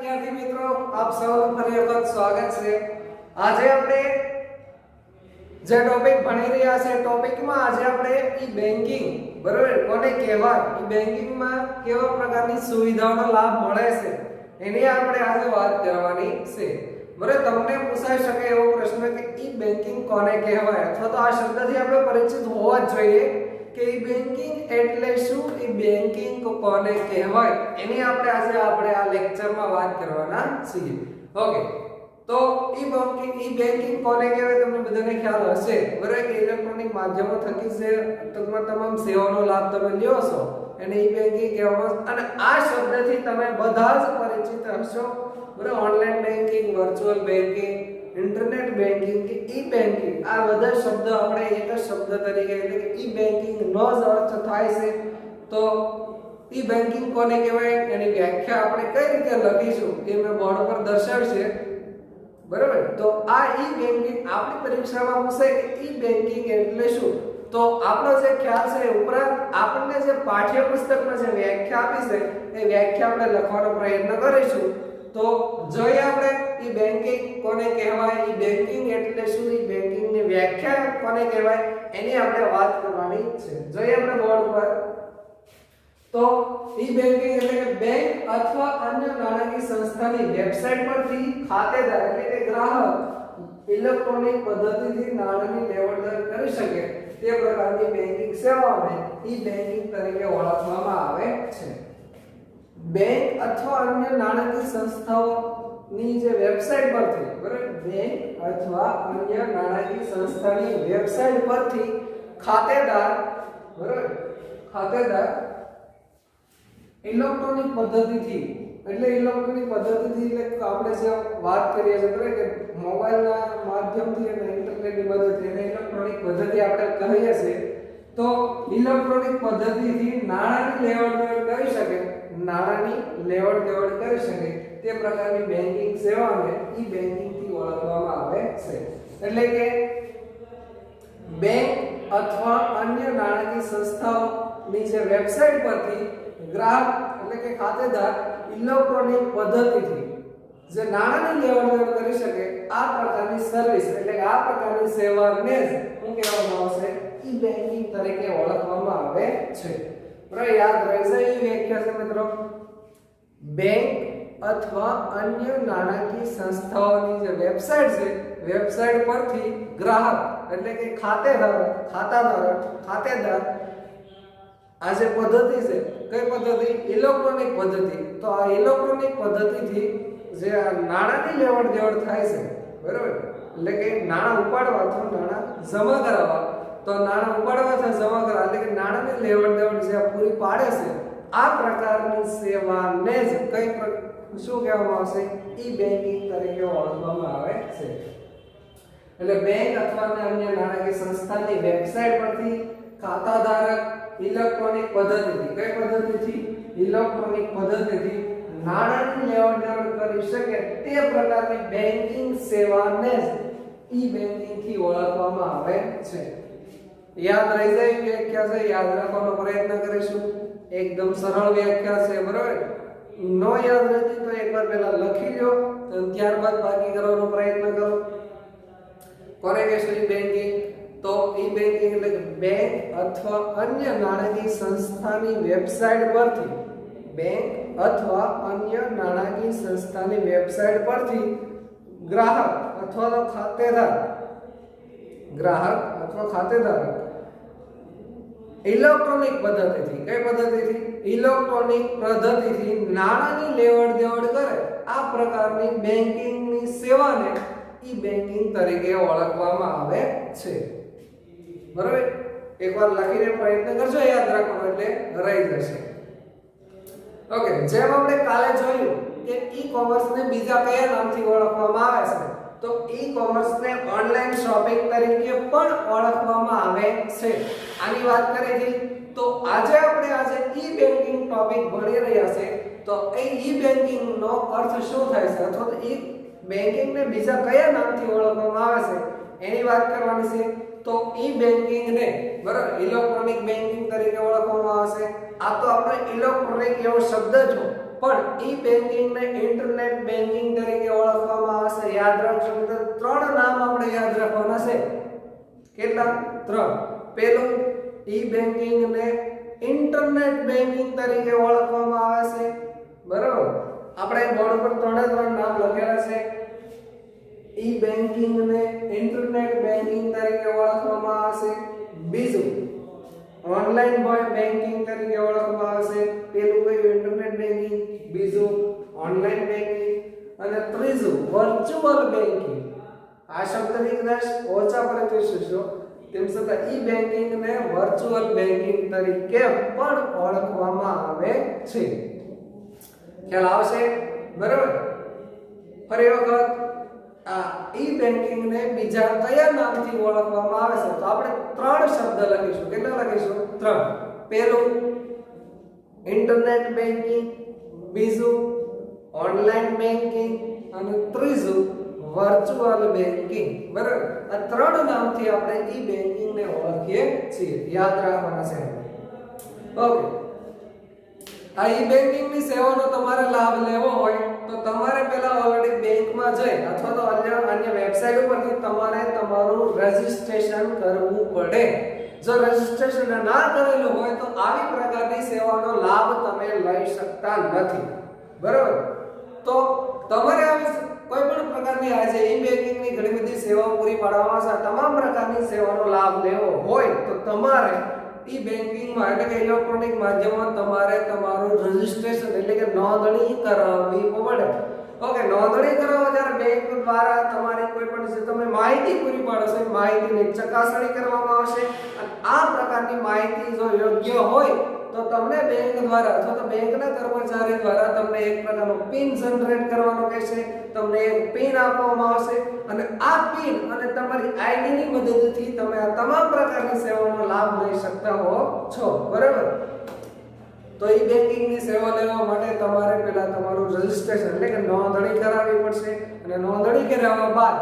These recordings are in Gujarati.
વિદ્યાર્થી મિત્રો, આપ સૌનું ફરી વખત સ્વાગત છે। આજે આપણે જે ટોપિક ભણી રહ્યા છે ટોપિકમાં આજે આપણે ઈ બેન્કિંગ બરોબર કોને કહેવાય, ઈ બેન્કિંગમાં કેવા પ્રકારની સુવિધાઓનો લાભ મળે છે એની આપણે આજે વાત કરવાની છે। બરોબર, તમને પૂછાઈ શકે એવો પ્રશ્ન કે ઈ બેન્કિંગ કોને કહેવાય અથવા તો આ શબ્દથી આપણે પરિચિત હોવા જ જોઈએ કે ઈ બેન્કિંગ એટલે શું, ઈ બેન્કિંગ કોને કહેવાય એની આપણે આ લેક્ચરમાં વાત કરવાના છીએ। ઓકે, તો ઈ બેન્કિંગ કોને કહેવાય તમને બધાને ખ્યાલ હશે બરાબર કે ઇલેક્ટ્રોનિક માધ્યમો થકી જે તમામ સેવાનો લાભ તમે લ્યો છો એને ઈ બેન્કિંગ કહેવામાં, અને આ શબ્દથી તમે બધા જ પરિચિત હશો બરાબર। Online banking, virtual banking, internet banking કે ઈ બેન્કિંગ, આ બધા શબ્દ આપણે એક જ શબ્દ તરીકે એટલે કે ઈ બેન્કિંગ નો જ અર્થ થાય છે। તો ઈ બેન્કિંગ કોને કહેવાય એની વ્યાખ્યા આપણે કઈ રીતે લખીશું એ મેં બોર્ડ પર દર્શાવશે બરાબર। તો આ ઈ બેન્કિંગ આપણી પરીક્ષામાં પૂછાય કે ઈ બેન્કિંગ એટલે શું, તો આપણો જે ખ્યાલ છે ઉપરાંત આપણને જે પાઠ્યપુસ્તકમાં જે વ્યાખ્યા આપી છે એ વ્યાખ્યા આપણે લખવાનો પ્રયત્ન કરીશું। તો જોઈએ આપણે ઈ બેન્કિંગ કોને કહેવાય, ઈ બેન્કિંગ એટલે શું, ઈ બેન્કિંગની વ્યાખ્યા કોને કહેવાય એની આપણે વાત કરવાની છે। જોઈએ આપણે બોર્ડ પર, તો ઈ બેન્કિંગ એટલે કે બેંક અથવા અન્ય નાણાકીય સંસ્થાની વેબસાઈટ પરથી ખાતેદાર એટલે કે ગ્રાહક ઇલેક્ટ્રોનિક પદ્ધતિથી નાણાંની લેવડ-દેવડ કરી શકે તે પ્રકારની બેન્કિંગ સેવાઓને ઈ બેન્કિંગ તરીકે ઓળખવામાં આવે છે। બેંક અથવા અન્ય નાણાકીય સંસ્થાઓની જે વેબસાઈટ પરથી બરાબર, બેંક અથવા અન્ય નાણાકીય સંસ્થાની વેબસાઈટ પરથી ખાતેદાર ઇલેક્ટ્રોનિક પદ્ધતિથી એટલે ઇલેક્ટ્રોનિક પદ્ધતિથી એટલે આપણે જે વાત કરીએ છીએ બરાબર કે મોબાઈલના માધ્યમથી અને ઇન્ટરનેટની મદદથી એને ઇલેક્ટ્રોનિક પદ્ધતિ આપણે કહીએ છીએ। તો ઇલેક્ટ્રોનિક પદ્ધતિથી નાણાંની લેવડ-દેવડ કરી શકે તે પ્રકારની બેન્કિંગ સેવાને ઈ બેન્કિંગથી ઓળખવામાં આવે છે। એટલે કે બેંક અથવા અન્ય નાણાકીય સંસ્થાઓની જે વેબસાઈટ પરથી ગ્રાહક એટલે કે ખાતેદાર ઇલેક્ટ્રોનિક પદ્ધતિથી જે નાણાંની લેવડ-દેવડ કરી શકે આ પ્રકારની સર્વિસ એટલે કે આ પ્રકારની સેવાને જ શું કહેવામાં આવશે, ઈ બેન્કિંગ તરીકે ઓળખવામાં આવે છે। બરાબર, યાદ રહેશે ઈ વ્યાખ્યા છે મિત્રો। બેંક અથવા અન્ય નાણાકીય સંસ્થાઓની જે વેબસાઈટ છે વેબસાઈટ પરથી ગ્રાહક એટલે કે ખાતેદાર આ જે પદ્ધતિ છે કઈ પદ્ધતિ, ઇલેક્ટ્રોનિક પદ્ધતિ, તો આ ઇલેક્ટ્રોનિક પદ્ધતિથી જે નાણાંની લેવડ-દેવડ થાય છે બરાબર, એટલે કે નાણાં ઉપાડવા અથવા નાણાં જમા કરાવવા, તો નાણાં ઉપાડવા અથવા જમા કરવા એટલે કે નાણાંની લેવડ-દેવડ જે પૂરી પાડે છે આ પ્રકારની સેવાને જ શું કહેવામાં આવશે, ઈ બેન્કિંગ તરીકે ઓળખવામાં આવે છે। એટલે બેંક અથવા અન્ય નાણાકીય સંસ્થાની વેબસાઈટ પરથી ખાતાધારક ઇલેક્ટ્રોનિક પદ્ધતિથી નાણાંની લેવડ-દેવડ કરી શકે તે પ્રકારની બેન્કિંગ સેવાને જ ઈ બેન્કિંગથી ઓળખવામાં આવે છે। યાદ રહી જાય વ્યાખ્યા છે, યાદ રાખવાનો પ્રયત્ન કરીશું। એકદમ સરળ વ્યાખ્યા છે બરાબર, નો યાદ રહેતી તો એકવાર પહેલા લખી લો અને ત્યારબાદ બાકી કરવાનો પ્રયત્ન કરો। કોને કહેશું ઈ બેન્કિંગ, તો ઈ બેન્કિંગ એટલે કે બેંક અથવા અન્ય નાણાકીય સંસ્થાની વેબસાઈટ પરથી ગ્રાહક અથવા ખાતેદાર ઇલેક્ટ્રોનિક પદ્ધતિથી નાણાંની લેવડ-દેવડ કરે આ પ્રકારની બેન્કિંગની સેવાને ઈ બેન્કિંગ તરીકે ઓળખવામાં આવે છે। બરાબર, એકવાર લખીને પ્રયત્ન કરજો, યાદ રાખવાનો એટલે રહી જશે। ઓકે, જેમ આપણે કાલે જોયું કે ઈ કોમર્સને બીજા કયા નામથી ઓળખવામાં આવે છે, તો ઈ કોમર્સને ઓનલાઈન શોપિંગ તરીકે પણ ઓળખવામાં આવે છે। આની વાત કરી હતી, તો આજે આપણે ઈ બેન્કિંગ ટોપિક ભણી રહ્યા છે। તો ઈ બેન્કિંગ નો અર્થ શું થાય છે અથવા તો ઈ બેન્કિંગને બીજા કયા નામથી ઓળખવામાં આવે છે એની વાત કરવાની છે। તો ઈ બેન્કિંગને બરાબર ઇલેક્ટ્રોનિક બેન્કિંગ તરીકે ઓળખવામાં આવે છે। આ તો આપણે ઇલેક્ટ્રોનિક એવો શબ્દ જો પણ ઈ બેન્કિંગ ને ઇન્ટરનેટ બેન્કિંગ તરીકે ઓળખવામાં આવે છે. યાદ રાખજો મિત્રો, ત્રણ નામ આપણે યાદ રાખવાના છે. કેટલા? ત્રણ. પહેલું, ઈ બેન્કિંગ ને ઇન્ટરનેટ બેન્કિંગ તરીકે ઓળખવામાં આવે છે. બરાબર, આપણે બોર્ડ પર ત્રણે ત્રણ નામ લખેલા છે. ઈ બેન્કિંગ ને ઇન્ટરનેટ બેન્કિંગ તરીકે ઓળખવામાં આવે છે. બીજું, ઓનલાઈન બેન્કિંગ તરીકે ઓળખવામાં આવે છે. પેલું કયું? Internet banking. બીજું ઓનલાઈન બેન્કિંગ. અને ત્રીજું વર્ચ્યુઅલ બેન્કિંગ. આ શબ્દની કદાચ ઓછા પરિચિત છો, તેમ છતાં ઈ બેન્કિંગ ને વર્ચ્યુઅલ બેન્કિંગ તરીકે પણ ઓળખવામાં આવે છે. ખ્યાલ આવશે? બરાબર. ફરી વખત, આ ઈ બેન્કિંગ ને બીજા કયા નામથી ઓળખવામાં આવે છે? તો આપણે ત્રણ શબ્દ લખીશું. કેટલા લખીશું? ત્રણ. પહેલું ઇન્ટરનેટ બેન્કિંગ, બીજું ઓનલાઈન બેન્કિંગ અને ત્રીજું વર્ચ્યુઅલ બેન્કિંગ. બરાબર, આ ત્રણ નામથી આપણે ઈ બેન્કિંગ ને ઓળખીએ છીએ. યાદ રાખવાના છે. ઓકે, આ ઈ બેન્કિંગ ની સેવાનો તમારે લાભ લેવો હોય તો તમારે પહેલા ઓલરેડી બેંકમાં જઈ અથવા તો અન્ય વેબસાઈટ ઉપરથી તમારે તમારું રજિસ્ટ્રેશન કરવું પડે. જો રજિસ્ટ્રેશન ના કરેલું હોય તો આવી પ્રકારની સેવાનો લાભ તમે લઈ શકતા નથી. બરાબર, તો તમારે આવી કોઈ પણ પ્રકારની આજે ઈ બેન્કિંગ ની ઘણી બધી સેવાઓ પૂરી પાડવામાં આવે છે. તમામ પ્રકારની સેવાનો લાભ લેવો હોય તો તમારે ઈ બેન્કિંગ માં એટલે કે ઇલેક્ટ્રોનિક માધ્યમમાં તમારે તમારું રજિસ્ટ્રેશન એટલે કે નોંધણી કરાવવી પડે. ઓકે, નોંધણી કરાવવા ત્યારે બેંક દ્વારા તમારી કોઈ પણ જે તમે માહિતી પૂરી પાડો છો એ માહિતીની ચકાસણી કરવામાં આવશે. અને આ પ્રકારની માહિતી જો યોગ્ય હોય તો તમને બેંક દ્વારા અથવા તો બેંકના કર્મચારી દ્વારા તમને એક પ્રકારનો પિન જનરેટ કરવાનો કહેશે. તમને એક પિન આપવામાં આવશે અને આ પિન અને તમારી આઈડી ની મદદથી તમે આ તમામ પ્રકારની સેવાનો લાભ લઈ શકતા હો છો. બરાબર, તો ઈ બેન્કિંગ ની સેવા લેવા માટે તમારે પહેલા તમારું રજિસ્ટ્રેશન એટલે કે નોંધણી કરાવવી પડશે. અને નોંધણી કરાવ્યા બાદ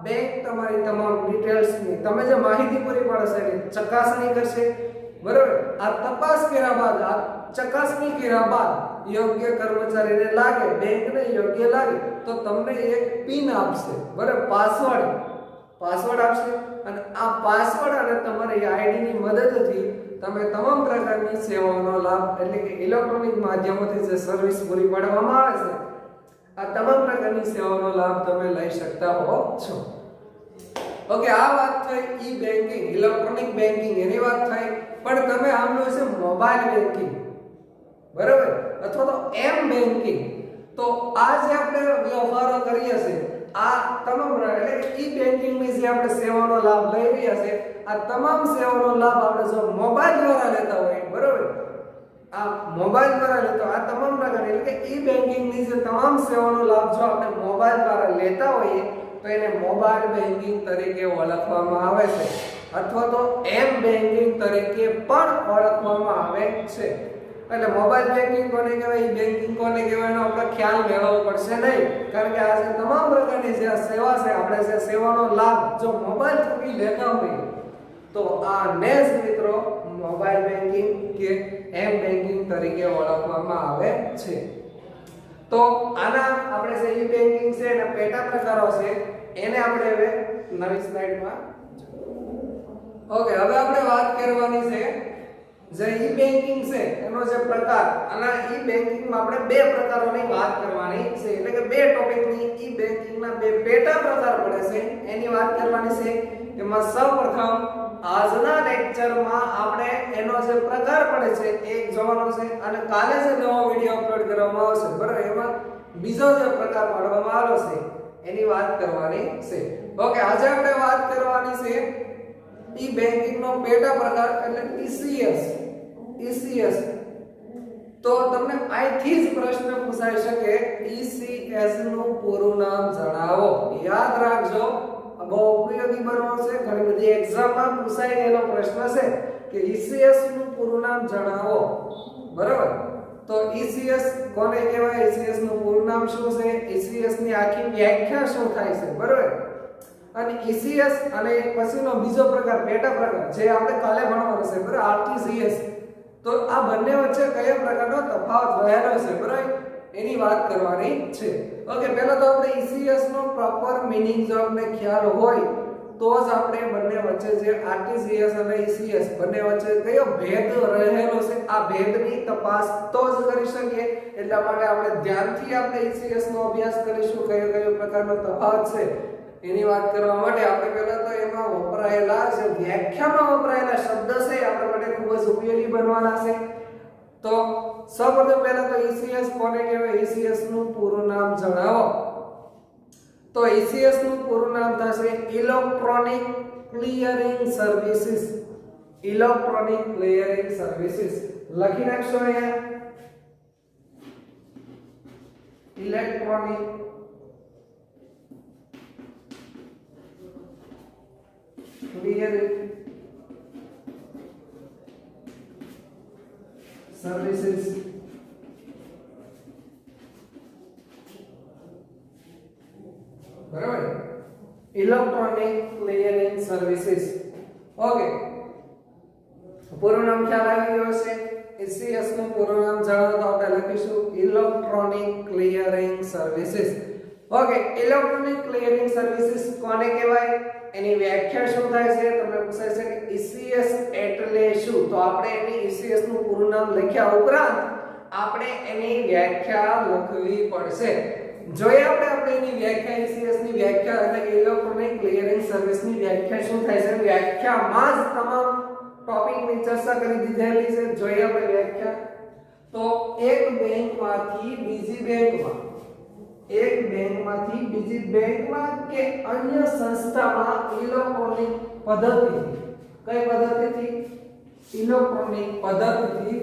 બેંક તમારી તમામ ડિટેલ્સ ની તમે જે માહિતી પૂરી પાડશે એની ચકાસણી કરશે. બરાબર, આ તપાસ કર્યા બાદ, આ ચકાસણી કર્યા બાદ યોગ્ય કર્મચારીને લાગે, બેંકને યોગ્ય લાગે તો તમને એક પિન આપશે. બરાબર, પાસવર્ડ આપશે અને આ પાસવર્ડ અને તમારી આઈડી ની મદદથી તમે તમામ પ્રકારની સેવાઓનો લાભ એટલે કે ઇલેક્ટ્રોનિક માધ્યમોથી જે સર્વિસ પૂરી પાડવામાં આવે છે આ તમામ પ્રકારની સેવાઓનો લાભ તમે લઈ શકતા હો છો. ઓકે, આ વાત થઈ ઈ બેન્કિંગ, ઇલેક્ટ્રોનિક બેન્કિંગ એની વાત થઈ. પણ તમે આમનો છે મોબાઈલ બેન્કિંગ, બરાબર, અથવા તો એમ બેન્કિંગ. તો આ જે આપણે વ્યવહારો કરીએ છીએ આ તમામ એટલે કે ઈ બેન્કિંગ ની જે આપણે સેવાનો લાભ લઈ રહ્યા છે આ તમામ સેવાનો લાભ આપણે જો મોબાઈલ દ્વારા લેતા હોય, બરાબર, આ મોબાઈલ દ્વારા લેતો આ તમામ પ્રકાર એટલે કે ઈ બેન્કિંગ ની જે તમામ સેવાનો લાભ જો આપણે મોબાઈલ દ્વારા લેતા હોઈએ તો એને મોબાઈલ બેન્કિંગ તરીકે ઓળખવામાં આવે છે અથવા તો એમ બેન્કિંગ તરીકે પણ ઓળખવામાં આવે છે. એટલે મોબાઈલ બેન્કિંગ કોને કહેવાય, ઈ બેન્કિંગ કોને કહેવાય એનો આપણે ખ્યાલ મેળવવો પડશે નહીં. કારણ કે આ જે તમામ પ્રકારની જે સેવા છે આપણે જે સેવાનો લાભ જો મોબાઈલ થકી લેતા હોઈએ તો આ નેસ મિત્રો મોબાઈલ બેન્કિંગ કે એમ બેન્કિંગ તરીકે ઓળખવામાં આવે છે. તો આના આપણે જે ઈ બેન્કિંગ છે એના પેટા પ્રકારો છે એને આપણે હવે નવી સ્લાઇડમાં. ઓકે, હવે આપણે વાત કરવાની છે જે ઈ બેન્કિંગ છે એનો જે પ્રકાર અને ઈ બેન્કિંગ માં આપણે બે પ્રકારોની વાત કરવાની છે એટલે કે બે ટોપિકની ઈ બેન્કિંગ ના બે પેટા પ્રકાર પડે છે એની વાત કરવાની છે. એમાં સૌપ્રથમ આજના લેક્ચરમાં આપણે એનો જે પ્રકાર પડે છે એક જોવાનો છે અને કાલે જે નવો વિડિયો અપલોડ કરવામાં આવશે, બરાબર, એમાં બીજો જે પ્રકાર પાડવામાં આવ્યો છે એની વાત કરવાની છે. ઓકે, આજે આપણે વાત કરવાની છે ઈ બેન્કિંગ નો પેટા પ્રકાર એટલે ECS. તો તમને અહીંથી જ પ્રશ્ન પૂછાઈ શકે ECS નું પૂરું નામ જણાવો. યાદ રાખજો, બહુ ઉપયોગી બનવાનો છે. ઘણી બધી એક્ઝામમાં પૂછાઈ ગયેલો પ્રશ્ન છે કે ECS નું પૂરું નામ જણાવો. બરાબર, તો ECS કોને કહેવાય, ECS નું પૂરું નામ શું છે, ECS ની આખી વ્યાખ્યા શું થાય છે, બરાબર. અને ECS અને પછીનો બીજો પ્રકાર પેટા પ્રકાર જે આપણે કાલે ભણવાનો છે, બરાબર, RTGS. તો આ બંને વચ્ચે કયા પ્રકારનો તફાવત રહેલો છે, બરાબર. એની વાત કરવાની છે. ઓકે, પહેલા તો આપણે ECS નો પ્રોપર મીનિંગ જો આપણે ખ્યાલ હોય તો જ આપણે બંને વચ્ચે જે RTGS અને ECS બંને વચ્ચે કયો ભેદ રહેલો છે આ ભેદની તપાસ તો જ કરી શકીએ. એટલા માટે આપણે ધ્યાનથી આપણે ECS નો અભ્યાસ કરીશું, કયો કયો પ્રકારનો તફાવત છે એની વાત કરવા માટે આપણે પહેલા તો એમાં વપરાયેલા જે વ્યાખ્યામાં વપરાયેલા શબ્દ છે આપણા માટે ખૂબ જ ઉપયોગી બનવાના છે. તો સૌપ્રથમ પહેલા તો ECS કોને કહેવાય, ECS નું પૂરું નામ જણાવો. તો ECS નું પૂરું નામ થશે electronic clearing services. Electronic clearing services લખી નાખશો અહીંયા, ઇલેક્ટ્રોનિક ક્લિયરિંગ સર્વિસીસ. બરાબર, ઇલેક્ટ્રોનિક ક્લિયરિંગ સર્વિસીસ. ઓકે, પૂરું નામ ખ્યાલ આવી ગયો છે. ECS નું પૂરું નામ જાણો તો આપણે લખીશું electronic clearing services. Okay, electronic clearing services કોને કહેવાય, એની વ્યાખ્યા શું થાય છે તમને પૂછાય છે કે ECS એટલે શું. તો આપણે એની ECS નું પૂરું નામ લખ્યા ઉપરાંત આપણે એની વ્યાખ્યા લખવી પડશે. જોઈએ આપણે એની વ્યાખ્યા, ECS ની વ્યાખ્યા એટલે કે ઇલેક્ટ્રોનિક ક્લિયરિંગ સર્વિસ ની વ્યાખ્યા શું થાય છે. વ્યાખ્યામાં જ તમામ ટોપિક ની ચર્ચા કરી દીધેલી છે. જોઈએ આપણે વ્યાખ્યા. તો એક બેંકમાંથી બીજી બેંકમાં, એક બેંકમાંથી બીજી બેંકમાં કે અન્ય સંસ્થામાં ઇલેક્ટ્રોનિક પદ્ધતિથી, કઈ પદ્ધતિથી, ઇલેક્ટ્રોનિક પદ્ધતિથી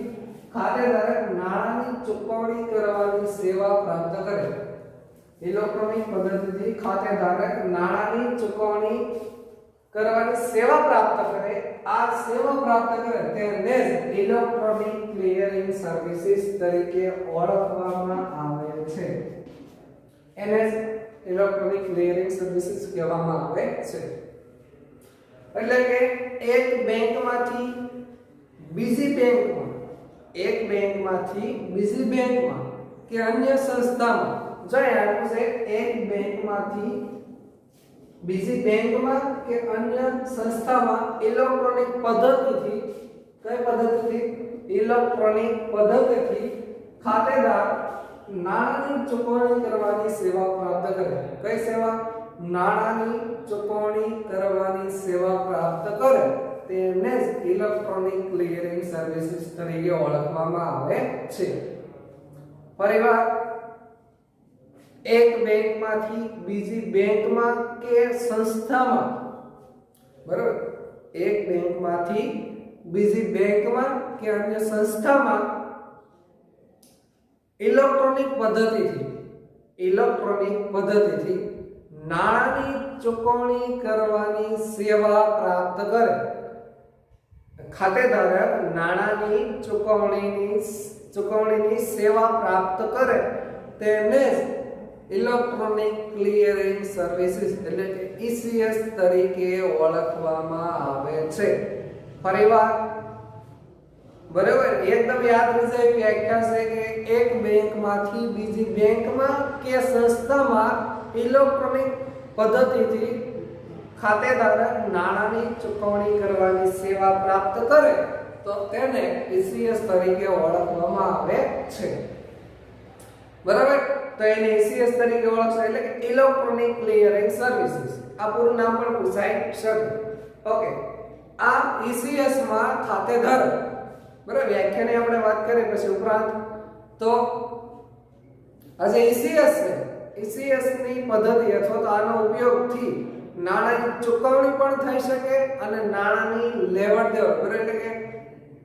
ખાતેદારક નાણાંની ચૂકવણી કરવાની સેવા પ્રાપ્ત કરે. ઇલેક્ટ્રોનિક પદ્ધતિથી ખાતેદારક નાણાંની ચૂકવણી કરવાની સેવા પ્રાપ્ત કરે. આ સેવા પ્રાપ્ત કરે તેને જ ઇલેક્ટ્રોનિક ક્લિયરિંગ સર્વિસીસ તરીકે ઓળખવામાં આવે છે. એને જ ઇલેક્ટ્રોનિક ક્લિયરિંગ સર્વિસીસ કહેવામાં આવે છે. એટલે કે એક બેંકમાંથી બીજી બેંકમાં, એક બેંકમાંથી બીજી બેંકમાં કે અન્ય સંસ્થામાં, જો આપ્યું છે એક બેંકમાંથી બીજી બેંકમાં કે અન્ય સંસ્થામાં ઇલેક્ટ્રોનિક પદ્ધતિથી, કઈ પદ્ધતિથી, ઇલેક્ટ્રોનિક પદ્ધતિથી ખાતેદાર નાણાંની ચૂકવણી કરવાની સેવા પ્રાપ્ત કરે. કઈ સેવા, નાણાંની ચૂકવણી કરવાની સેવા પ્રાપ્ત કરે તેને જ ઇલેક્ટ્રોનિક ક્લિયરિંગ સર્વિસીસ તરીકે ઓળખવામાં આવે છે. ફરીવાર, એક બેંકમાંથી બીજી બેંકમાં કે સંસ્થામાં, બરાબર, એક બેંકમાંથી બીજી બેંકમાં કે અન્ય સંસ્થામાં ઇલેક્ટ્રોનિક પદ્ધતિથી નાણાંની ચૂકવણી કરવાની સેવા પ્રાપ્ત કરે. ખાતેદારક નાણાંની ચૂકવણીની સેવા પ્રાપ્ત કરે તેને જ ઇલેક્ટ્રોનિક ક્લિયરિંગ સર્વિસીસ એટલે કે ECS તરીકે ઓળખવામાં આવે છે. ફરીવાર, બરાબર, એકદમ યાદ રહેશે વ્યાખ્યા છે કે એક બેંકમાંથી બીજી બેંકમાં કે સંસ્થામાં ઇલેક્ટ્રોનિક પદ્ધતિથી ખાતેદારક નાણાંની ચૂકવણી કરવાની સેવા પ્રાપ્ત કરે તો તેને ECS તરીકે ઓળખવામાં આવે છે. બરાબર, તો એને ECS તરીકે ઓળખશે એટલે કે ઇલેક્ટ્રોનિક ક્લિયરિંગ સર્વિસીસ. આ પૂરું નામ પણ પૂછાઈ શકે. ઓકે, આ ECS માં ખાતેદારક, બરાબર, વ્યાખ્યાની આપણે વાત કરીએ પછી ઉપરાંત તો આ જે ECS છે, ECS ની પદ્ધતિ અથવા તો આનો ઉપયોગથી નાણાંની ચૂકવણી પણ થઈ શકે અને નાણાંની લેવડ દેવડ, બરાબર, એટલે કે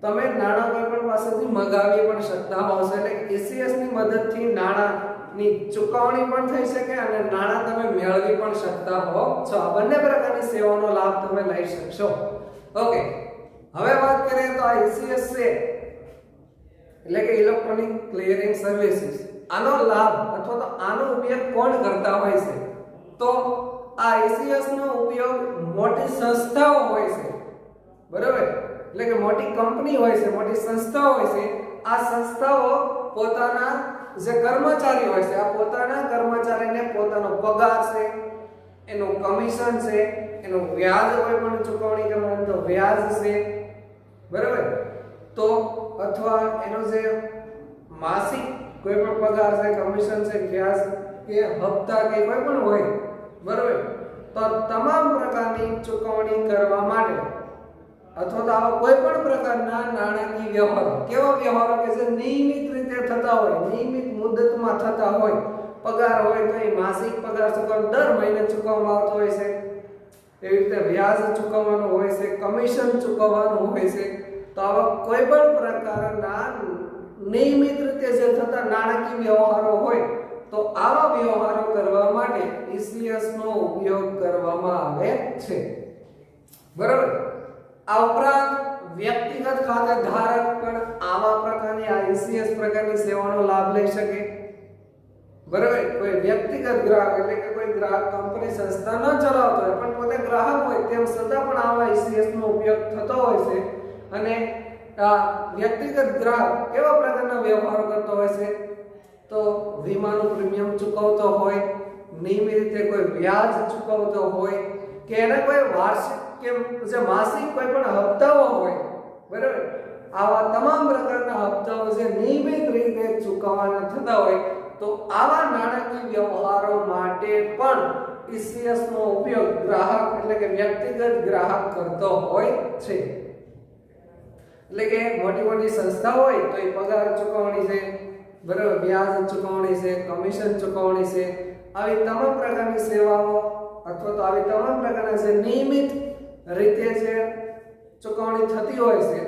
તમે નાણાં કોઈ પણ પાસેથી મગાવી પણ શકતા હો છો. એટલે ECS ની મદદથી નાણાંની ચૂકવણી પણ થઈ શકે અને નાણાં તમે મેળવી પણ શકતા હો છો. આ બંને પ્રકારની સેવાનો લાભ તમે લઈ શકશો. ઓકે, હવે વાત કરીએ તો આ ECS છે એટલે કે ઇલેક્ટ્રોનિક ક્લિયરિંગ સર્વિસીસ, આનો લાભ અથવા તો આનો ઉપયોગ કોણ કરતા હોય છે? તો આ ECS નો ઉપયોગ મોટી સંસ્થાઓ હોય છે, બરાબર, એટલે કે મોટી કંપની હોય છે, મોટી સંસ્થાઓ હોય છે. આ સંસ્થાઓ પોતાના જે કર્મચારી હોય છે, આ પોતાના કર્મચારીને પોતાનો પગાર છે, એનું કમિશન છે, એનું વ્યાજ કોઈ પણ ચૂકવણી કરવાની તો વ્યાજ છે, બરાબર, તો અથવા એનો જે માસિક કોઈ પણ પગાર છે, કમિશન છે, વ્યાજ કે હપ્તા કે કોઈ પણ હોય, બરાબર, તો તમામ પ્રકારની ચૂકવણી કરવા માટે અથવા તો આવા કોઈ પણ પ્રકારના નાણાકીય વ્યવહારો, કેવા વ્યવહારો કે જે નિયમિત રીતે થતા હોય, નિયમિત મુદતમાં થતા હોય, પગાર હોય તો એ માસિક પગાર ચૂકવવાનો દર મહિને ચૂકવવામાં આવતો હોય છે, એવી રીતે વ્યાજ ચૂકવવાનું હોય છે, કમિશન ચૂકવવાનું હોય છે, તો આવા કોઈ પણ પ્રકારના નિયમિત રીતે જે થતા નાણાકીય વ્યવહારો હોય તો આવા વ્યવહારો કરવા માટે ECS નો ઉપયોગ કરવામાં આવે છે, બરાબર। આ ઉપરાંત વ્યક્તિગત ખાતે ધારક પણ આવા પ્રકારની આ ECS પ્રકારની સેવાનો લાભ લઈ શકે, બરાબર। કોઈ વ્યક્તિગત ગ્રાહક એટલે કે કોઈ ગ્રાહક કંપની સંસ્થા ન ચલાવતો હોય પણ પોતે ગ્રાહક હોય તેમ છતાં પણ આવા ECS નો ઉપયોગ થતો હોય છે, અને આ વ્યક્તિગત ગ્રાહક કેવા પ્રકારના વ્યવહારો કરતો હોય છે, તો વીમાનું પ્રીમિયમ ચૂકવતો હોય, નિયમિત રીતે કોઈ વ્યાજ ચૂકવતો હોય કે એને કોઈ વાર્ષિક કે જે માસિક કોઈ પણ હપ્તાઓ હોય, બરાબર, આવા તમામ પ્રકારના હપ્તાઓ જે નિયમિત રીતે ચૂકવવાના થતા હોય તો આવા નાણાકીય વ્યવહારો માટે પણ ECS નો ઉપયોગ ગ્રાહક એટલે કે વ્યક્તિગત ગ્રાહક કરતો હોય છે। એટલે કે મોટી મોટી સંસ્થા હોય તો એ પગાર ચૂકવણી છે, બરાબર, વ્યાજ ચૂકવણી છે, કમિશન ચૂકવણી છે, આવી તમામ પ્રકારની સેવાઓ અથવા તો આવી તમામ પ્રકારના જે નિયમિત રીતે જે ચૂકવણી થતી હોય છે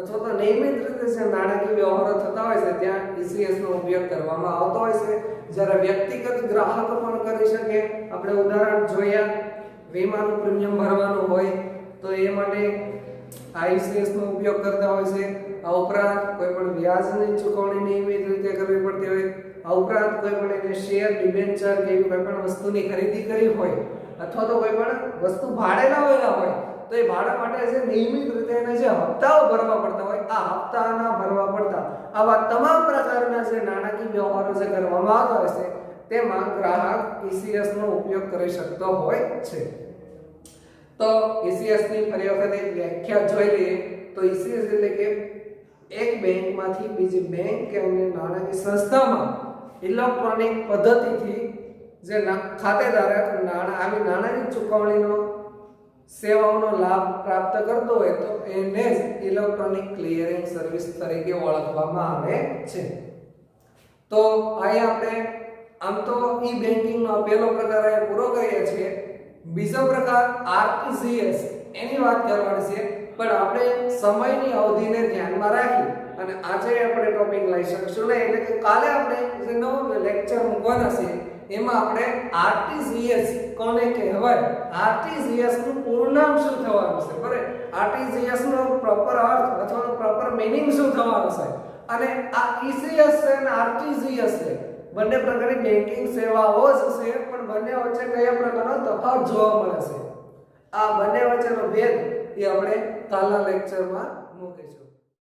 અથવા તો નિયમિત રીતે જે નાણાકીય વ્યવહારો થતા હોય છે ત્યાં ECS નો ઉપયોગ કરવામાં આવતો હોય છે। જ્યારે વ્યક્તિગત ગ્રાહક પણ કરી શકે, આપણે ઉદાહરણ જોયા, વીમાનું પ્રીમિયમ ભરવાનું હોય તો એ માટે આ ECS નો ઉપયોગ કરતા હોય છે। આ ઉપરાંત કોઈ પણ વ્યાજની ચૂકવણી નિયમિત રીતે કરવી પડતી હોય, આ ઉપરાંત કોઈ પણ એને શેર, ડિબેન્ચર કે એવી કોઈ પણ વસ્તુની ખરીદી કરી હોય અથવા તો કોઈ પણ વસ્તુ ભાડે લાવેલા હોય તો એ ભાડા માટે જે નિયમિત રીતે એને જે હપ્તાઓ ભરવા પડતા હોય, આ હપ્તાના ભરવા પડતા આવા તમામ પ્રકારના જે નાણાકીય વ્યવહારો જે કરવામાં આવતા હોય છે તેમાં ગ્રાહક ECS નો ઉપયોગ કરી શકતો હોય છે। તો ECS ની ફરી વખત એક વ્યાખ્યા જોઈ લઈએ તો ECS એટલે કે એક બેંકમાંથી બીજી બેંક કે અન્ય નાણાકીય સંસ્થામાં ઇલેક્ટ્રોનિક પદ્ધતિથી જે ખાતેદારક આવી નાણાંની ચૂકવણીનો સેવાઓનો લાભ પ્રાપ્ત કરતો હોય તો એને જ ઇલેક્ટ્રોનિક ક્લિયરિંગ સર્વિસ તરીકે ઓળખવામાં આવે છે। તો અહીં આપણે આમ તો ઈ બેન્કિંગનો પહેલો પ્રકાર અહીં પૂરો કરીએ છીએ, બીજો પ્રકાર RTGS એની વાત કરવાની છે, પણ આપણે સમયની અવધિને ધ્યાનમાં રાખી અને આજે આપણે ટોપિક લઈ શકશું નહીં, એટલે કે કાલે આપણે જે નવો લેક્ચર મૂકવાના છે એમાં આપણે RTGS કોને કહેવાય, RTGS નું પૂરું નામ શું થવાનું છે, બરાબર, RTGS નો પ્રોપર અર્થ અથવા પ્રોપર મીનિંગ શું થવાનું છે, અને આ ECS છે અને RTGS છે બંને પ્રકારની બેન્કિંગ સેવાઓ જ છે, પણ બંને વચ્ચે કયા પ્રકારનો તફાવત જોવા મળે છે, આ બંને વચ્ચેનો ભેદ એ આપણે કાલના લેક્ચરમાં મૂકીશું।